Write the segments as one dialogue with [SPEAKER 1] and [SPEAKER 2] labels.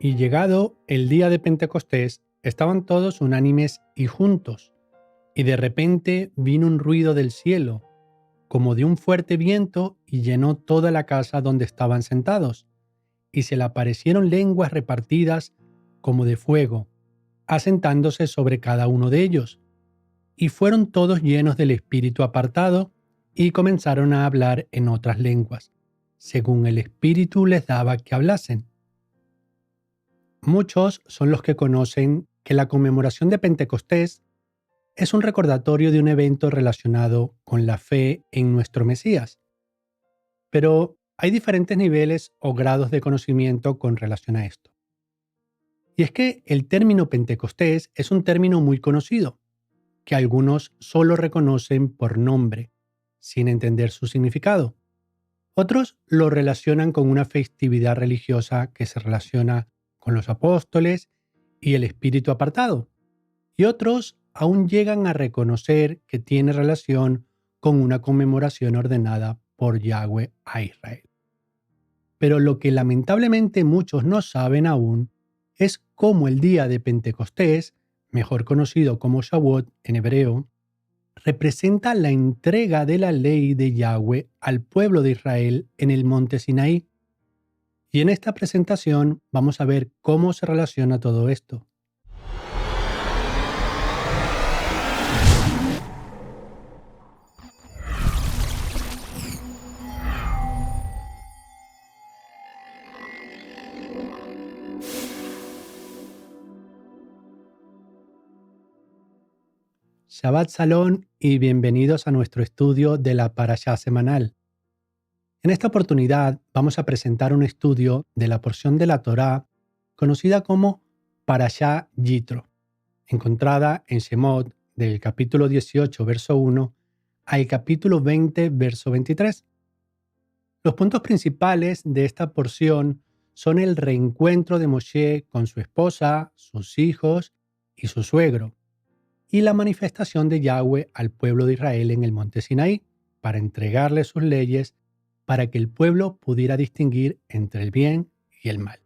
[SPEAKER 1] Y llegado el día de Pentecostés, estaban todos unánimes y juntos, y de repente vino un ruido del cielo, como de un fuerte viento, y llenó toda la casa donde estaban sentados, y se le aparecieron lenguas repartidas como de fuego, asentándose sobre cada uno de ellos. Y fueron todos llenos del Espíritu apartado, y comenzaron a hablar en otras lenguas, según el Espíritu les daba que hablasen. Muchos son los que conocen que la conmemoración de Pentecostés es un recordatorio de un evento relacionado con la fe en nuestro Mesías. Pero hay diferentes niveles o grados de conocimiento con relación a esto. Y es que el término Pentecostés es un término muy conocido, que algunos solo reconocen por nombre, sin entender su significado. Otros lo relacionan con una festividad religiosa que se relaciona con los apóstoles y el espíritu apartado. Y otros aún llegan a reconocer que tiene relación con una conmemoración ordenada por Yahweh a Israel. Pero lo que lamentablemente muchos no saben aún es cómo el día de Pentecostés, mejor conocido como Shavuot en hebreo, representa la entrega de la ley de Yahweh al pueblo de Israel en el monte Sinaí. Y en esta presentación vamos a ver cómo se relaciona todo esto. Shabbat Shalom y bienvenidos a nuestro estudio de la Parashá semanal. En esta oportunidad vamos a presentar un estudio de la porción de la Torá conocida como Parashá Yitro, encontrada en Shemot del capítulo 18, verso 1 al capítulo 20, verso 23. Los puntos principales de esta porción son el reencuentro de Moshe con su esposa, sus hijos y su suegro, y la manifestación de Yahweh al pueblo de Israel en el monte Sinaí para entregarle sus leyes para que el pueblo pudiera distinguir entre el bien y el mal.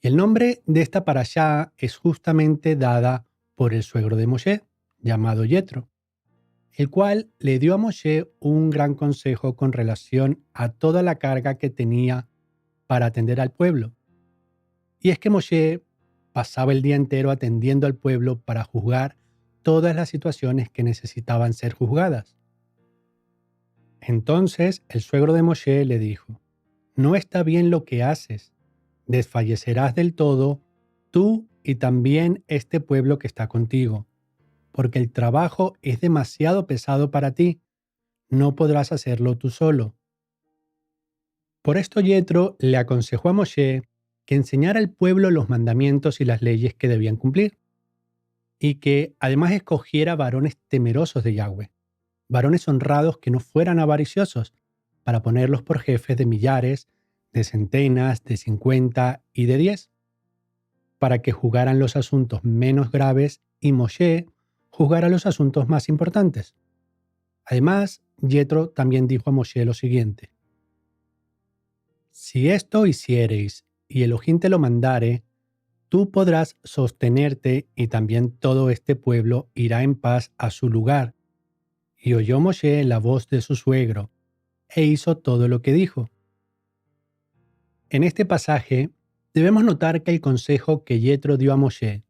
[SPEAKER 1] Y el nombre de esta parashá es justamente dada por el suegro de Moshe, llamado Yetro, el cual le dio a Moshe un gran consejo con relación a toda la carga que tenía para atender al pueblo. Y es que Moshe pasaba el día entero atendiendo al pueblo para juzgar todas las situaciones que necesitaban ser juzgadas. Entonces el suegro de Moshe le dijo: «No está bien lo que haces, desfallecerás del todo tú y también este pueblo que está contigo, porque el trabajo es demasiado pesado para ti, no podrás hacerlo tú solo». Por esto Yetro le aconsejó a Moshe que enseñara al pueblo los mandamientos y las leyes que debían cumplir, y que además escogiera varones temerosos de Yahweh, varones honrados que no fueran avariciosos, para ponerlos por jefes de millares, de centenas, de 50 y de 10, para que juzgaran los asuntos menos graves y Moshe juzgara los asuntos más importantes. Además, Yetro también dijo a Moshe lo siguiente: «Si esto hiciereis y Elohim te lo mandare, tú podrás sostenerte y también todo este pueblo irá en paz a su lugar». Y oyó Moshe la voz de su suegro, e hizo todo lo que dijo. En este pasaje debemos notar que el consejo que Yetro dio a Moshe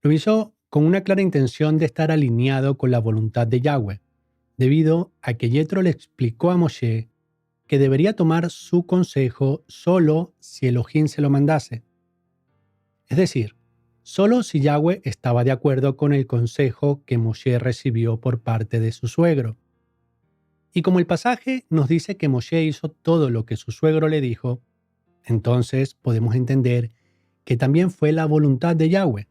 [SPEAKER 1] lo hizo con una clara intención de estar alineado con la voluntad de Yahweh, debido a que Yetro le explicó a Moshe que debería tomar su consejo solo si Elohim se lo mandase. Es decir, solo si Yahweh estaba de acuerdo con el consejo que Moshe recibió por parte de su suegro. Y como el pasaje nos dice que Moshe hizo todo lo que su suegro le dijo, entonces podemos entender que también fue la voluntad de Yahweh.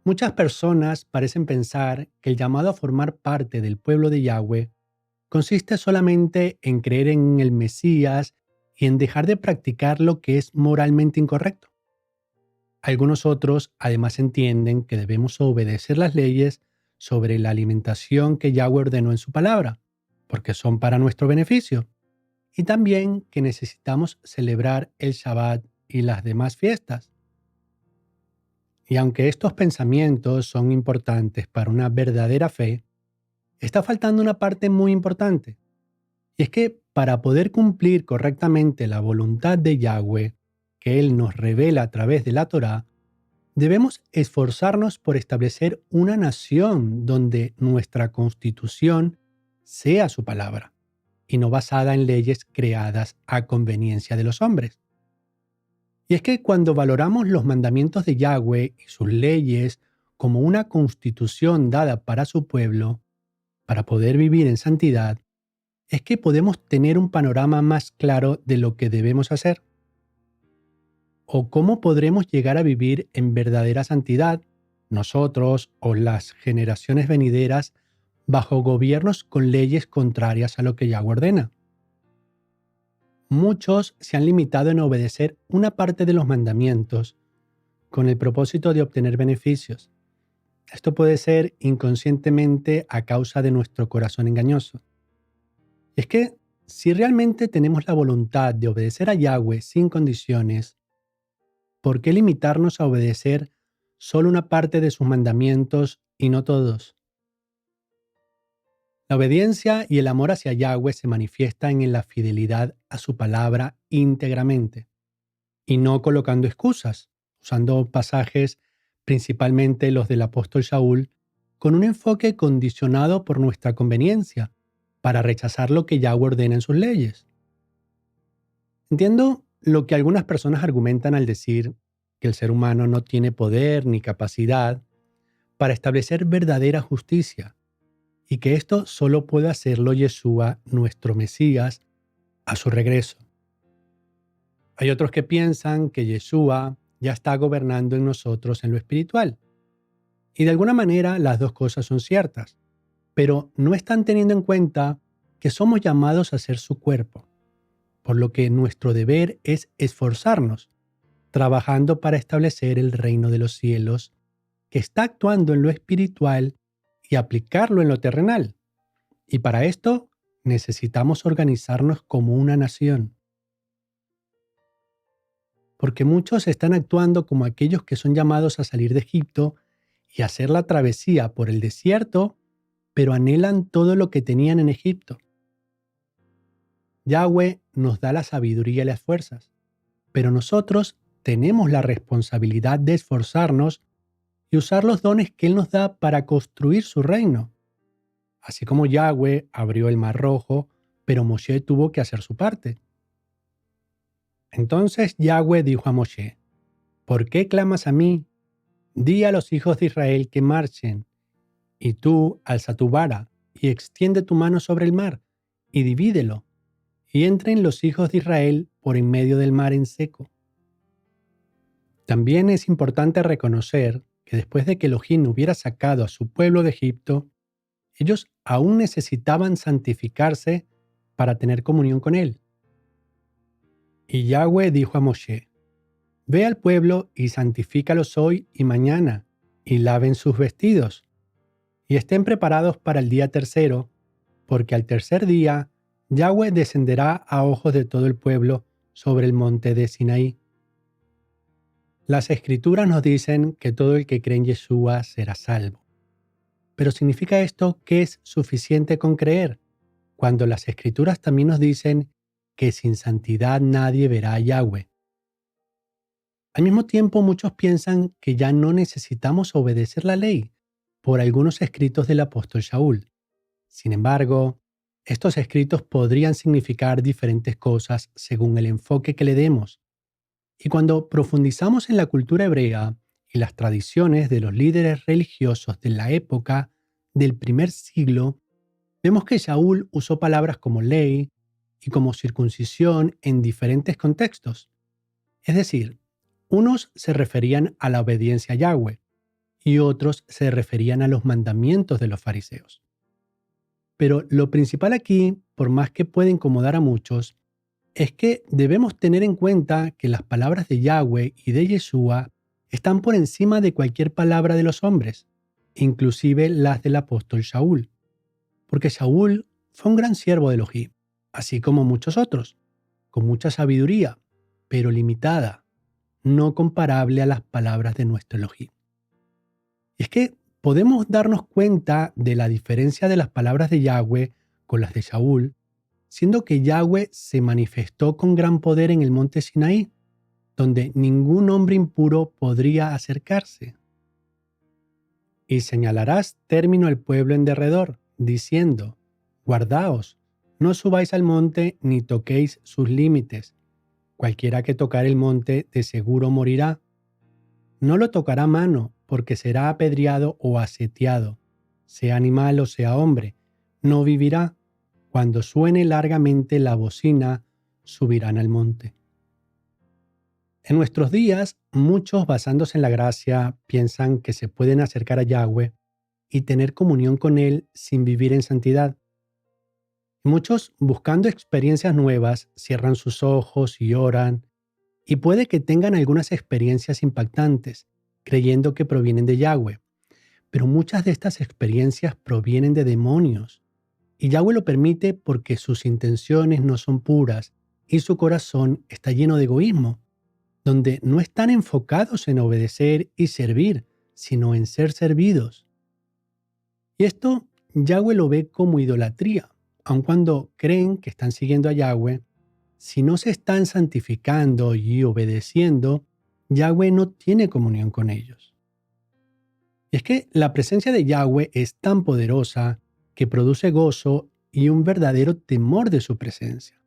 [SPEAKER 1] Muchas personas parecen pensar que el llamado a formar parte del pueblo de Yahweh consiste solamente en creer en el Mesías y en dejar de practicar lo que es moralmente incorrecto. Algunos otros además entienden que debemos obedecer las leyes sobre la alimentación que Yahweh ordenó en su palabra, porque son para nuestro beneficio, y también que necesitamos celebrar el Shabbat y las demás fiestas. Y aunque estos pensamientos son importantes para una verdadera fe, está faltando una parte muy importante. Y es que para poder cumplir correctamente la voluntad de Yahweh, que Él nos revela a través de la Torá, debemos esforzarnos por establecer una nación donde nuestra constitución sea su palabra, y no basada en leyes creadas a conveniencia de los hombres. Y es que cuando valoramos los mandamientos de Yahweh y sus leyes como una constitución dada para su pueblo, para poder vivir en santidad, es que podemos tener un panorama más claro de lo que debemos hacer. O cómo podremos llegar a vivir en verdadera santidad, nosotros o las generaciones venideras, bajo gobiernos con leyes contrarias a lo que Yahweh ordena. Muchos se han limitado en obedecer una parte de los mandamientos con el propósito de obtener beneficios. Esto puede ser inconscientemente a causa de nuestro corazón engañoso. Es que si realmente tenemos la voluntad de obedecer a Yahweh sin condiciones, ¿por qué limitarnos a obedecer solo una parte de sus mandamientos y no todos? La obediencia y el amor hacia Yahweh se manifiestan en la fidelidad a su palabra íntegramente, y no colocando excusas, usando pasajes, principalmente los del apóstol Shaul, con un enfoque condicionado por nuestra conveniencia, para rechazar lo que Yahweh ordena en sus leyes. Entiendo lo que algunas personas argumentan al decir que el ser humano no tiene poder ni capacidad para establecer verdadera justicia, y que esto solo puede hacerlo Yeshua, nuestro Mesías, a su regreso. Hay otros que piensan que Yeshua ya está gobernando en nosotros en lo espiritual. Y de alguna manera las dos cosas son ciertas, pero no están teniendo en cuenta que somos llamados a ser su cuerpo, por lo que nuestro deber es esforzarnos, trabajando para establecer el reino de los cielos, que está actuando en lo espiritual y aplicarlo en lo terrenal. Y para esto necesitamos organizarnos como una nación. Porque muchos están actuando como aquellos que son llamados a salir de Egipto y hacer la travesía por el desierto, pero anhelan todo lo que tenían en Egipto. Yahweh nos da la sabiduría y las fuerzas, pero nosotros tenemos la responsabilidad de esforzarnos y usar los dones que Él nos da para construir su reino. Así como Yahweh abrió el Mar Rojo, pero Moshe tuvo que hacer su parte. Entonces Yahweh dijo a Moshe: ¿por qué clamas a mí? Di a los hijos de Israel que marchen, y tú alza tu vara y extiende tu mano sobre el mar, y divídelo, y entren los hijos de Israel por en medio del mar en seco. También es importante reconocer que después de que Elohim hubiera sacado a su pueblo de Egipto, ellos aún necesitaban santificarse para tener comunión con Él. Y Yahweh dijo a Moshe: ve al pueblo y santifícalos hoy y mañana, y laven sus vestidos, y estén preparados para el día tercero, porque al tercer día Yahweh descenderá a ojos de todo el pueblo sobre el monte de Sinaí. Las Escrituras nos dicen que todo el que cree en Yeshua será salvo. Pero ¿significa esto que es suficiente con creer? Cuando las Escrituras también nos dicen que sin santidad nadie verá a Yahweh. Al mismo tiempo, muchos piensan que ya no necesitamos obedecer la ley por algunos escritos del apóstol Shaul. Sin embargo, estos escritos podrían significar diferentes cosas según el enfoque que le demos. Y cuando profundizamos en la cultura hebrea y las tradiciones de los líderes religiosos de la época del primer siglo, vemos que Shaul usó palabras como ley y como circuncisión en diferentes contextos. Es decir, unos se referían a la obediencia a Yahweh y otros se referían a los mandamientos de los fariseos. Pero lo principal aquí, por más que pueda incomodar a muchos, es que debemos tener en cuenta que las palabras de Yahweh y de Yeshua están por encima de cualquier palabra de los hombres, inclusive las del apóstol Shaul. Porque Shaul fue un gran siervo de Elohim, así como muchos otros, con mucha sabiduría, pero limitada. no comparable a las palabras de nuestro Elohim. Y es que podemos darnos cuenta de la diferencia de las palabras de Yahweh con las de Shaul, siendo que Yahweh se manifestó con gran poder en el monte Sinaí, donde ningún hombre impuro podría acercarse. Y señalarás término al pueblo en derredor, diciendo: guardaos, no subáis al monte ni toquéis sus límites. Cualquiera que tocar el monte de seguro morirá. No lo tocará mano, porque será apedreado o asetiado. Sea animal o sea hombre, no vivirá. Cuando suene largamente la bocina, subirán al monte. En nuestros días, muchos, basándose en la gracia, piensan que se pueden acercar a Yahweh y tener comunión con Él sin vivir en santidad. Muchos, buscando experiencias nuevas, cierran sus ojos y oran, y puede que tengan algunas experiencias impactantes, creyendo que provienen de Yahweh, pero muchas de estas experiencias provienen de demonios, y Yahweh lo permite porque sus intenciones no son puras y su corazón está lleno de egoísmo, donde no están enfocados en obedecer y servir, sino en ser servidos. Y esto Yahweh lo ve como idolatría, aun cuando creen que están siguiendo a Yahweh. Si no se están santificando y obedeciendo, Yahweh no tiene comunión con ellos. Y es que la presencia de Yahweh es tan poderosa que produce gozo y un verdadero temor de su presencia.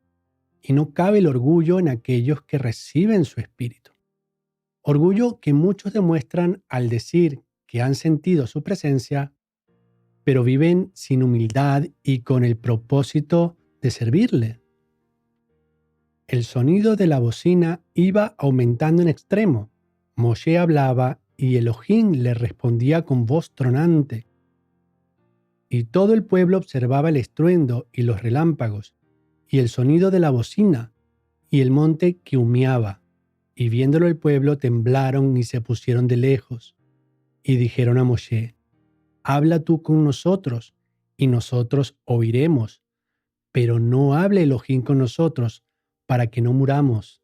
[SPEAKER 1] Y no cabe el orgullo en aquellos que reciben su espíritu. Orgullo que muchos demuestran al decir que han sentido su presencia, pero viven sin humildad y con el propósito de servirle. El sonido de la bocina iba aumentando en extremo. Moshe hablaba y Elohim le respondía con voz tronante. Y todo el pueblo observaba el estruendo y los relámpagos, y el sonido de la bocina, y el monte que humeaba. Y viéndolo el pueblo temblaron y se pusieron de lejos. Y dijeron a Moshe: habla tú con nosotros, y nosotros oiremos, pero no hable Elohim con nosotros, para que no muramos.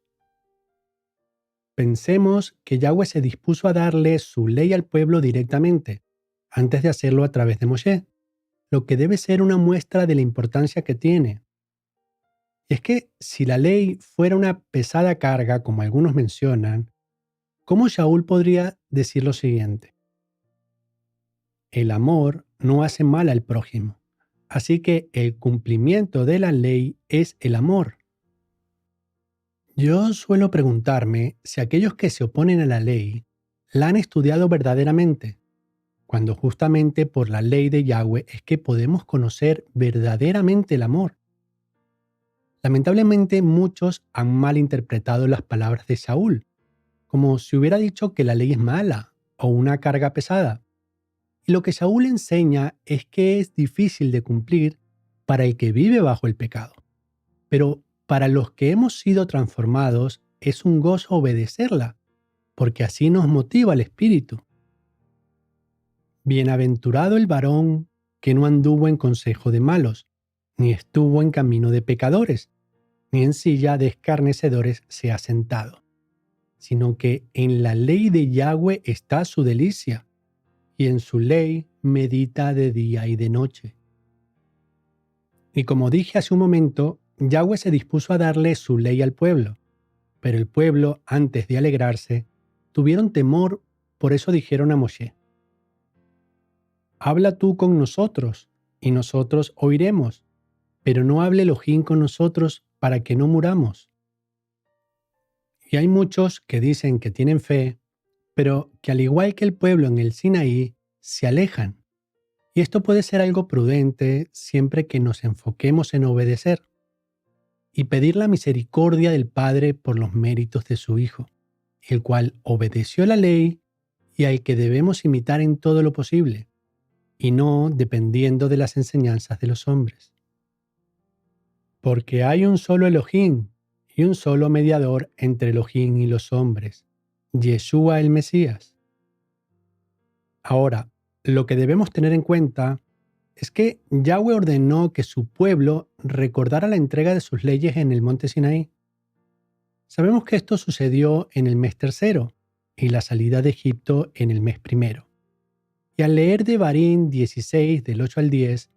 [SPEAKER 1] Pensemos que Yahweh se dispuso a darle su ley al pueblo directamente, antes de hacerlo a través de Moshe, lo que debe ser una muestra de la importancia que tiene. Y es que si la ley fuera una pesada carga, como algunos mencionan, ¿cómo Shaul podría decir lo siguiente? El amor no hace mal al prójimo, así que el cumplimiento de la ley es el amor. Yo suelo preguntarme si aquellos que se oponen a la ley la han estudiado verdaderamente, cuando justamente por la ley de Yahweh es que podemos conocer verdaderamente el amor. Lamentablemente muchos han malinterpretado las palabras de Saúl, como si hubiera dicho que la ley es mala o una carga pesada. Y lo que Saúl enseña es que es difícil de cumplir para el que vive bajo el pecado. Pero para los que hemos sido transformados es un gozo obedecerla, porque así nos motiva el espíritu. Bienaventurado el varón que no anduvo en consejo de malos, ni estuvo en camino de pecadores, ni en silla de escarnecedores se ha sentado, sino que en la ley de Yahweh está su delicia, y en su ley medita de día y de noche. Y como dije hace un momento, Yahweh se dispuso a darle su ley al pueblo, pero el pueblo, antes de alegrarse, tuvieron temor, por eso dijeron a Moshe: habla tú con nosotros, y nosotros oiremos, pero no hable Elohim con nosotros para que no muramos. Y hay muchos que dicen que tienen fe, pero que al igual que el pueblo en el Sinaí, se alejan. Y esto puede ser algo prudente siempre que nos enfoquemos en obedecer y pedir la misericordia del Padre por los méritos de su Hijo, el cual obedeció la ley y al que debemos imitar en todo lo posible, y no dependiendo de las enseñanzas de los hombres. Porque hay un solo Elohim y un solo mediador entre Elohim y los hombres, Yeshua el Mesías. Ahora, lo que debemos tener en cuenta es que Yahweh ordenó que su pueblo recordara la entrega de sus leyes en el monte Sinaí. Sabemos que esto sucedió en el mes tercero y la salida de Egipto en el mes primero. Y al leer Devarim 16 del 8 al 10,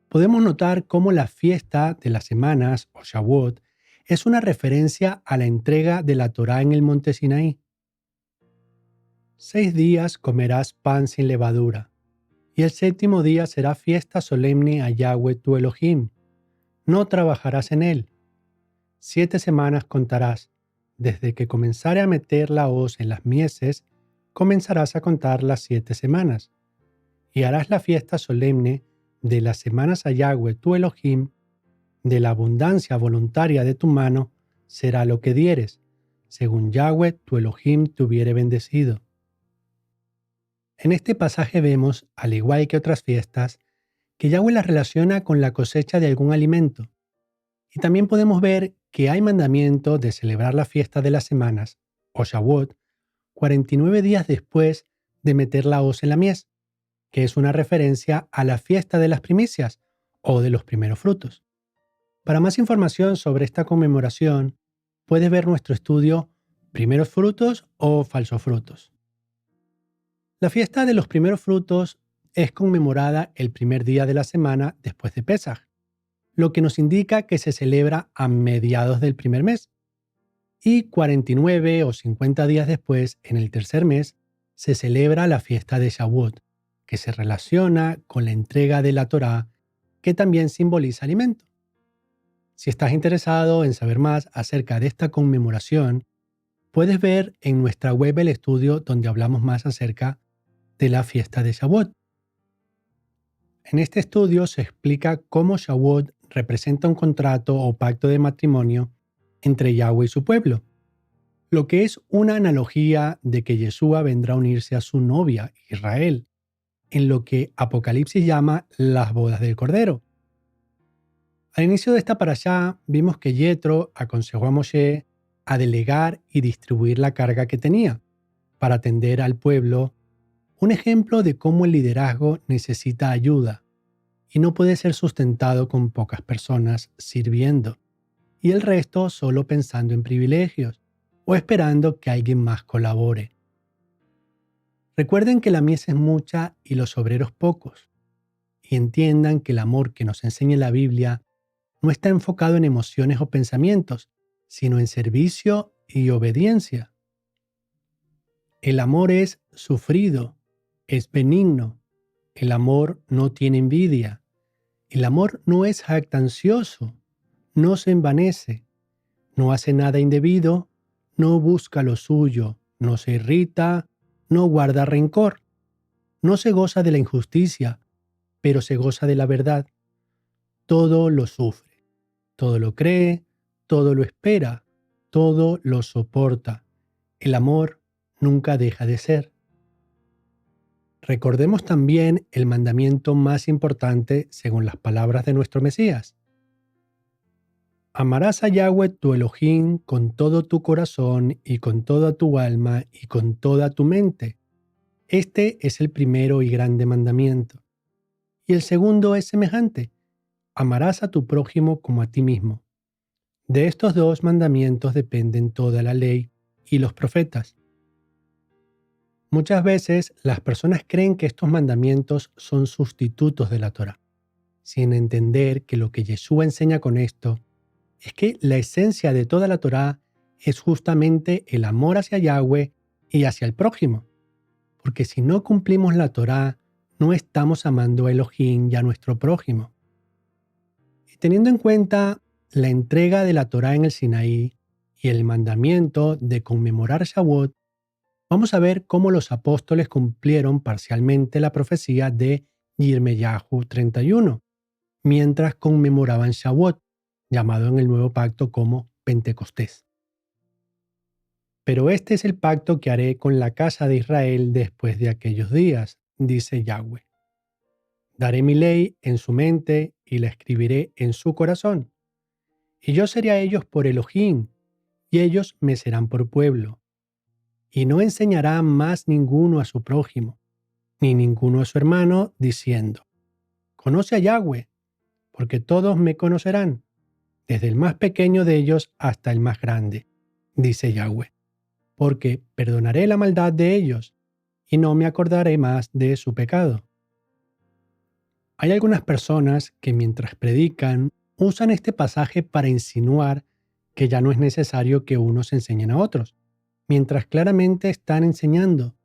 [SPEAKER 1] podemos notar cómo la fiesta de las semanas, o Shavuot, es una referencia a la entrega de la Torá en el monte Sinaí. 6 días comerás pan sin levadura, y el séptimo día será fiesta solemne a Yahweh tu Elohim. No trabajarás en él. 7 semanas contarás. Desde que comenzare a meter la hoz en las mieses, comenzarás a contar las 7 semanas. Y harás la fiesta solemne de las semanas a Yahweh tu Elohim. De la abundancia voluntaria de tu mano será lo que dieres, según Yahweh tu Elohim te hubiere bendecido. En este pasaje vemos, al igual que otras fiestas, que Yahweh las relaciona con la cosecha de algún alimento. Y también podemos ver que hay mandamiento de celebrar la fiesta de las semanas, o Shavuot, 49 días después de meter la hoz en la mies, que es una referencia a la fiesta de las primicias, o de los primeros frutos. Para más información sobre esta conmemoración, puedes ver nuestro estudio Primeros frutos o falsos frutos. La fiesta de los primeros frutos es conmemorada el primer día de la semana después de Pesaj, lo que nos indica que se celebra a mediados del primer mes. Y 49 o 50 días después, en el tercer mes, se celebra la fiesta de Shavuot, que se relaciona con la entrega de la Torá, que también simboliza alimento. Si estás interesado en saber más acerca de esta conmemoración, puedes ver en nuestra web el estudio donde hablamos más acerca de la fiesta de Shavuot. En este estudio se explica cómo Shavuot representa un contrato o pacto de matrimonio entre Yahweh y su pueblo, lo que es una analogía de que Yeshua vendrá a unirse a su novia, Israel, en lo que Apocalipsis llama las bodas del Cordero. Al inicio de esta parashá vimos que Yetro aconsejó a Moshe a delegar y distribuir la carga que tenía para atender al pueblo, un ejemplo de cómo el liderazgo necesita ayuda y no puede ser sustentado con pocas personas sirviendo y el resto solo pensando en privilegios o esperando que alguien más colabore. Recuerden que la mies es mucha y los obreros pocos, y entiendan que el amor que nos enseña la Biblia no está enfocado en emociones o pensamientos, sino en servicio y obediencia. El amor es sufrido, es benigno. El amor no tiene envidia. El amor no es jactancioso, no se envanece, no hace nada indebido, no busca lo suyo, no se irrita, no guarda rencor, no se goza de la injusticia, pero se goza de la verdad. Todo lo sufre, todo lo cree, todo lo espera, todo lo soporta. El amor nunca deja de ser. Recordemos también el mandamiento más importante según las palabras de nuestro Mesías. Amarás a Yahweh tu Elohim con todo tu corazón y con toda tu alma y con toda tu mente. Este es el primero y grande mandamiento. Y el segundo es semejante. Amarás a tu prójimo como a ti mismo. De estos dos mandamientos dependen toda la ley y los profetas. Muchas veces las personas creen que estos mandamientos son sustitutos de la Torá, sin entender que lo que Yeshua enseña con esto es que la esencia de toda la Torá es justamente el amor hacia Yahweh y hacia el prójimo, porque si no cumplimos la Torá, no estamos amando a Elohim y a nuestro prójimo. Y teniendo en cuenta la entrega de la Torá en el Sinaí y el mandamiento de conmemorar Shavuot, vamos a ver cómo los apóstoles cumplieron parcialmente la profecía de Yirmeyahu 31, mientras conmemoraban Shavuot, llamado en el Nuevo Pacto como Pentecostés. Pero este es el pacto que haré con la casa de Israel después de aquellos días, dice Yahweh. Daré mi ley en su mente y la escribiré en su corazón. Y yo seré a ellos por Elohim, y ellos me serán por pueblo. Y no enseñará más ninguno a su prójimo, ni ninguno a su hermano, diciendo, conoce a Yahweh, porque todos me conocerán, desde el más pequeño de ellos hasta el más grande. dice Yahweh, porque perdonaré la maldad de ellos y no me acordaré más de su pecado. Hay algunas personas que mientras predican usan este pasaje para insinuar que ya no es necesario que unos enseñen a otros, mientras claramente están enseñando,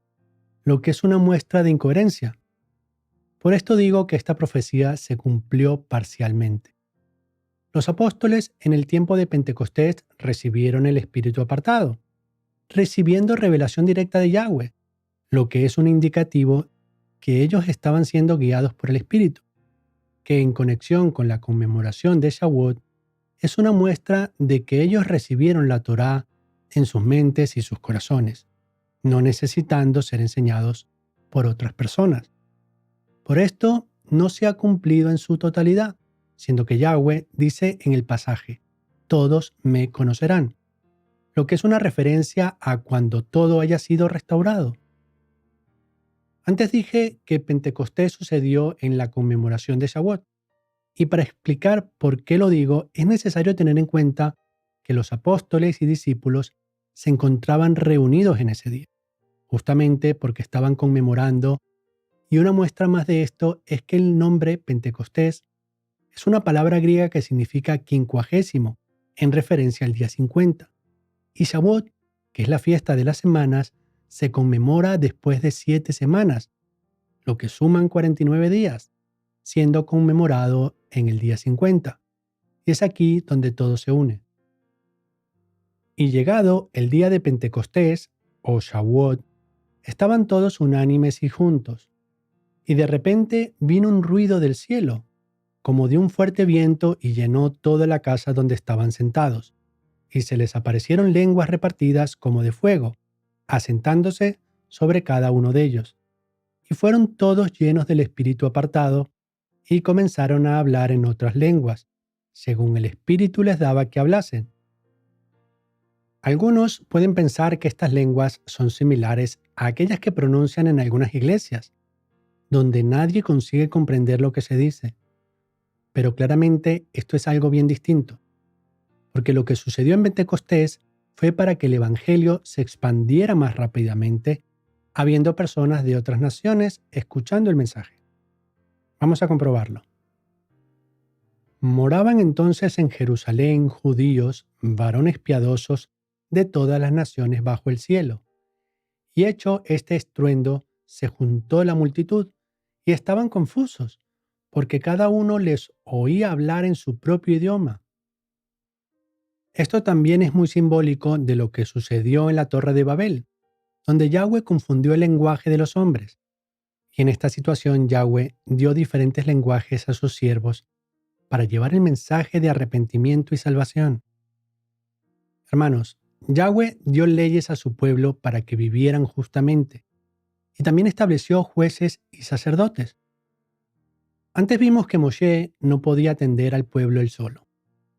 [SPEAKER 1] lo que es una muestra de incoherencia. Por esto digo que esta profecía se cumplió parcialmente. Los apóstoles en el tiempo de Pentecostés recibieron el Espíritu apartado, recibiendo revelación directa de Yahweh, lo que es un indicativo que ellos estaban siendo guiados por el Espíritu, que en conexión con la conmemoración de Shavuot es una muestra de que ellos recibieron la Torá en sus mentes y sus corazones, no necesitando ser enseñados por otras personas. Por esto no se ha cumplido en su totalidad, siendo que Yahweh dice en el pasaje, todos me conocerán, lo que es una referencia a cuando todo haya sido restaurado. Antes dije que Pentecostés sucedió en la conmemoración de Shavuot, y para explicar por qué lo digo, es necesario tener en cuenta que los apóstoles y discípulos se encontraban reunidos en ese día, justamente porque estaban conmemorando, y una muestra más de esto es que el nombre Pentecostés es una palabra griega que significa quincuagésimo, en referencia al día 50, y Shavuot, que es la fiesta de las semanas, se conmemora después de 7 semanas, lo que suman 49 días, siendo conmemorado en el día 50. Y es aquí donde todo se une. Y llegado el día de Pentecostés, o Shavuot, estaban todos unánimes y juntos. Y de repente vino un ruido del cielo, como de un fuerte viento, y llenó toda la casa donde estaban sentados. Y se les aparecieron lenguas repartidas como de fuego, asentándose sobre cada uno de ellos. Y fueron todos llenos del Espíritu apartado, y comenzaron a hablar en otras lenguas, según el Espíritu les daba que hablasen. Algunos pueden pensar que estas lenguas son similares a aquellas que pronuncian en algunas iglesias, donde nadie consigue comprender lo que se dice. Pero claramente esto es algo bien distinto, porque lo que sucedió en Pentecostés fue para que el Evangelio se expandiera más rápidamente, habiendo personas de otras naciones escuchando el mensaje. Vamos a comprobarlo. Moraban entonces en Jerusalén judíos, varones piadosos de todas las naciones bajo el cielo. Y hecho este estruendo, se juntó la multitud, y estaban confusos, porque cada uno les oía hablar en su propio idioma. Esto también es muy simbólico de lo que sucedió en la Torre de Babel, donde Yahweh confundió el lenguaje de los hombres. Y en esta situación Yahweh dio diferentes lenguajes a sus siervos para llevar el mensaje de arrepentimiento y salvación. Hermanos, Yahweh dio leyes a su pueblo para que vivieran justamente, y también estableció jueces y sacerdotes. Antes vimos que Moshe no podía atender al pueblo él solo,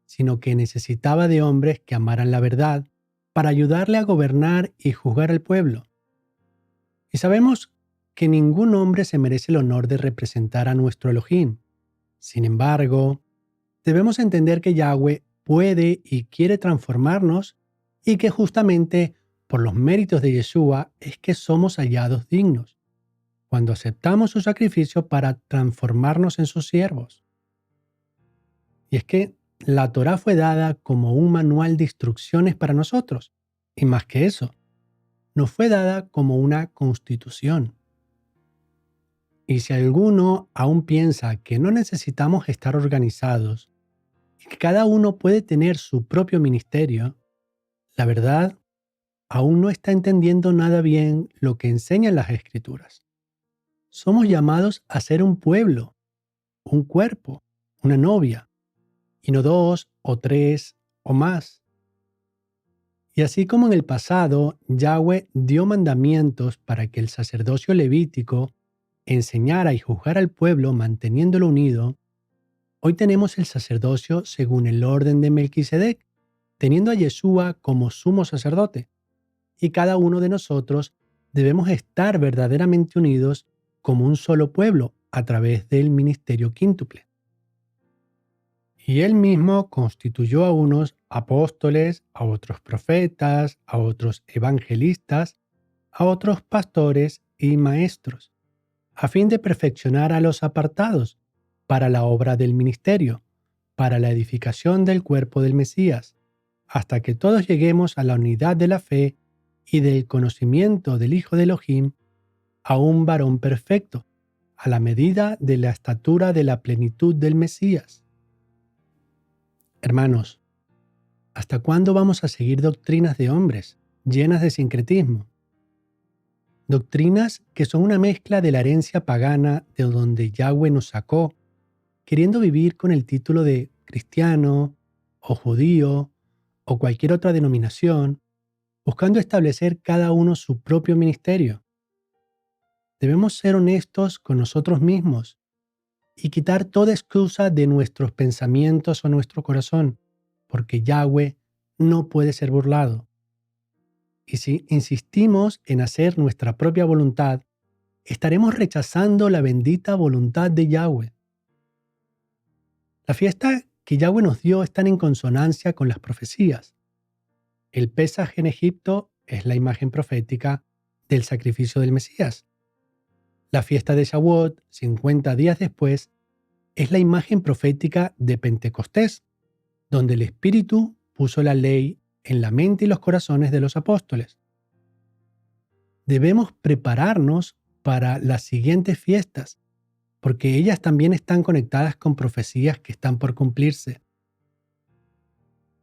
[SPEAKER 1] sino que necesitaba de hombres que amaran la verdad para ayudarle a gobernar y juzgar al pueblo. Y sabemos que ningún hombre se merece el honor de representar a nuestro Elohim. Sin embargo, debemos entender que Yahweh puede y quiere transformarnos y que justamente por los méritos de Yeshua es que somos hallados dignos, cuando aceptamos su sacrificio para transformarnos en sus siervos. Y es que la Torá fue dada como un manual de instrucciones para nosotros, y más que eso, nos fue dada como una constitución. Y si alguno aún piensa que no necesitamos estar organizados y que cada uno puede tener su propio ministerio, la verdad, aún no está entendiendo nada bien lo que enseñan las Escrituras. Somos llamados a ser un pueblo, un cuerpo, una novia, y no 2 o 3 o más. Y así como en el pasado, Yahweh dio mandamientos para que el sacerdocio levítico enseñara y juzgara al pueblo manteniéndolo unido, hoy tenemos el sacerdocio según el orden de Melquisedec, teniendo a Yeshua como sumo sacerdote. Y cada uno de nosotros debemos estar verdaderamente unidos como un solo pueblo a través del ministerio quíntuple. Y él mismo constituyó a unos apóstoles, a otros profetas, a otros evangelistas, a otros pastores y maestros, a fin de perfeccionar a los apartados para la obra del ministerio, para la edificación del cuerpo del Mesías, hasta que todos lleguemos a la unidad de la fe y del conocimiento del Hijo de Elohim, a un varón perfecto, a la medida de la estatura de la plenitud del Mesías. Hermanos, ¿hasta cuándo vamos a seguir doctrinas de hombres llenas de sincretismo? Doctrinas que son una mezcla de la herencia pagana de donde Yahweh nos sacó, queriendo vivir con el título de cristiano o judío o cualquier otra denominación, buscando establecer cada uno su propio ministerio. Debemos ser honestos con nosotros mismos y quitar toda excusa de nuestros pensamientos o nuestro corazón, porque Yahweh no puede ser burlado. Y si insistimos en hacer nuestra propia voluntad, estaremos rechazando la bendita voluntad de Yahweh. La fiesta que Yahweh nos dio están en consonancia con las profecías. El Pesaj en Egipto es la imagen profética del sacrificio del Mesías. La fiesta de Shavuot, 50 días después, es la imagen profética de Pentecostés, donde el Espíritu puso la ley en la mente y los corazones de los apóstoles. Debemos prepararnos para las siguientes fiestas, porque ellas también están conectadas con profecías que están por cumplirse.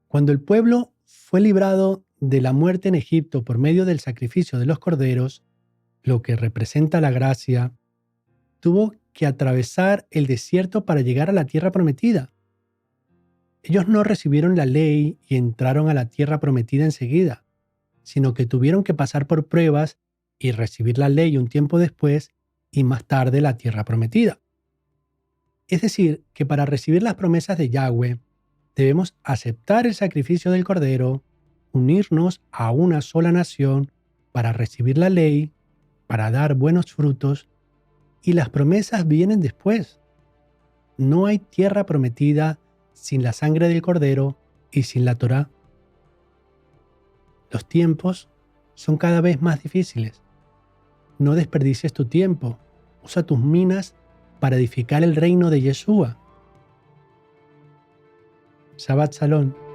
[SPEAKER 1] Cuando el pueblo fue librado de la muerte en Egipto por medio del sacrificio de los corderos, lo que representa la gracia, tuvo que atravesar el desierto para llegar a la tierra prometida. Ellos no recibieron la ley y entraron a la tierra prometida enseguida, sino que tuvieron que pasar por pruebas y recibir la ley un tiempo después y más tarde la tierra prometida. Es decir, que para recibir las promesas de Yahweh, debemos aceptar el sacrificio del Cordero, unirnos a una sola nación para recibir la ley, para dar buenos frutos, y las promesas vienen después. No hay tierra prometida sin la sangre del Cordero y sin la Torá. Los tiempos son cada vez más difíciles. No desperdicies tu tiempo. Usa tus minas para edificar el reino de Yeshua. Shabbat Shalom.